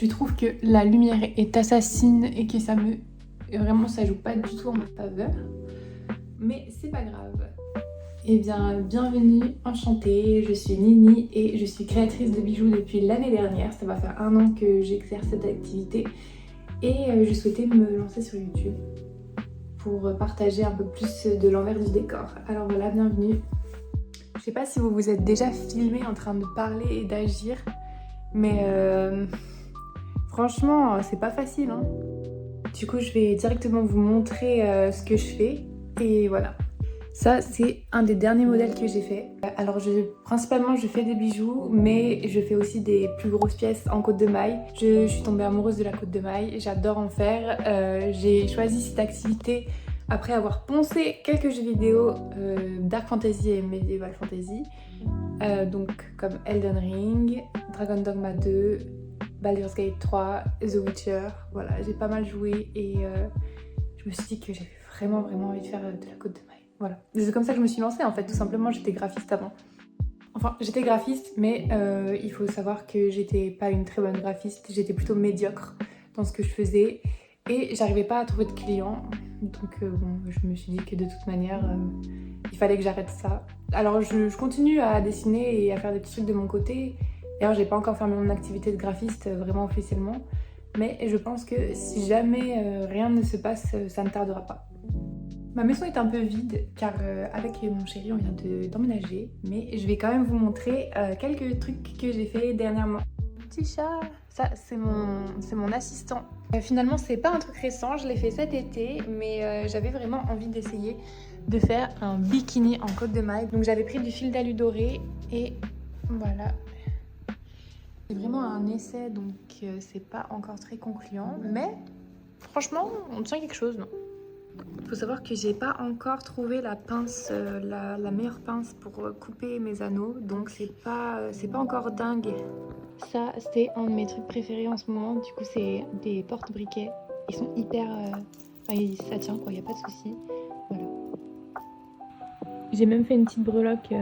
Je trouve que la lumière est assassine et que vraiment ça joue pas du tout en ma faveur. Mais c'est pas grave. Eh bien, bienvenue, enchantée, je suis Nini et je suis créatrice de bijoux depuis l'année dernière. Ça va faire 1 an que j'exerce cette activité et je souhaitais me lancer sur YouTube pour partager un peu plus de l'envers du décor. Alors voilà, bienvenue. Je sais pas si vous vous êtes déjà filmé en train de parler et d'agir, mais franchement, c'est pas facile, hein. Du coup, je vais directement vous montrer ce que je fais et voilà. Ça, c'est un des derniers modèles que j'ai fait. Alors, principalement, je fais des bijoux, mais je fais aussi des plus grosses pièces en côte de maille. Je suis tombée amoureuse de la côte de maille, j'adore en faire. J'ai choisi cette activité après avoir poncé quelques jeux vidéo Dark Fantasy et Medieval Fantasy. Donc, comme Elden Ring, Dragon Dogma 2, Baldur's Gate 3, The Witcher. Voilà, j'ai pas mal joué et je me suis dit que j'avais vraiment envie de faire de la côte de maille. Voilà. C'est comme ça que je me suis lancée en fait, tout simplement. J'étais graphiste avant. Enfin, j'étais graphiste, mais il faut savoir que j'étais pas une très bonne graphiste. J'étais plutôt médiocre dans ce que je faisais et j'arrivais pas à trouver de clients. Donc bon, je me suis dit que de toute manière, il fallait que j'arrête ça. Alors je continue à dessiner et à faire des petits trucs de mon côté. D'ailleurs, j'ai pas encore fermé mon activité de graphiste vraiment officiellement. Mais je pense que si jamais rien ne se passe, ça ne tardera pas. Ma maison est un peu vide car avec mon chéri on vient d'emménager, mais je vais quand même vous montrer quelques trucs que j'ai fait dernièrement. Petit chat, ça c'est mon assistant. Finalement c'est pas un truc récent, je l'ai fait cet été, mais j'avais vraiment envie d'essayer de faire un bikini en côte de maille. Donc j'avais pris du fil d'alu doré et voilà. C'est vraiment un essai donc c'est pas encore très concluant, mais franchement on tient quelque chose, non ? Il faut savoir que j'ai pas encore trouvé la pince, la meilleure pince pour couper mes anneaux, donc c'est pas encore dingue. Ça, c'est un de mes trucs préférés en ce moment, du coup c'est des porte-briquets. Ils sont hyper... ça tient quoi, y a pas de souci. Voilà. J'ai même fait une petite breloque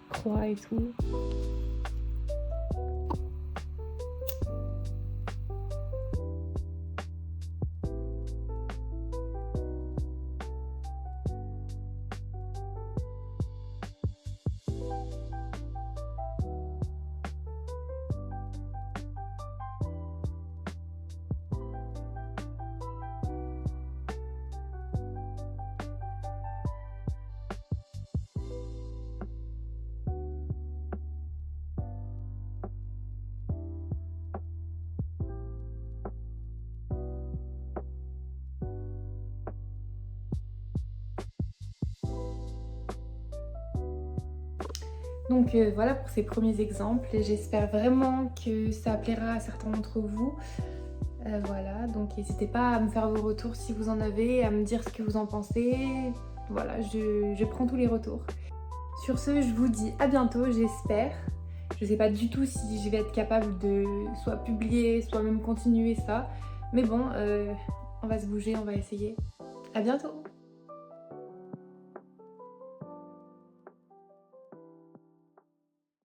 croix et tout. Donc voilà pour ces premiers exemples et j'espère vraiment que ça plaira à certains d'entre vous. Voilà, donc n'hésitez pas à me faire vos retours si vous en avez, à me dire ce que vous en pensez. Voilà, je prends tous les retours. Sur ce, je vous dis à bientôt, j'espère. Je sais pas du tout si je vais être capable de soit publier, soit même continuer ça. Mais bon, on va se bouger, on va essayer. À bientôt!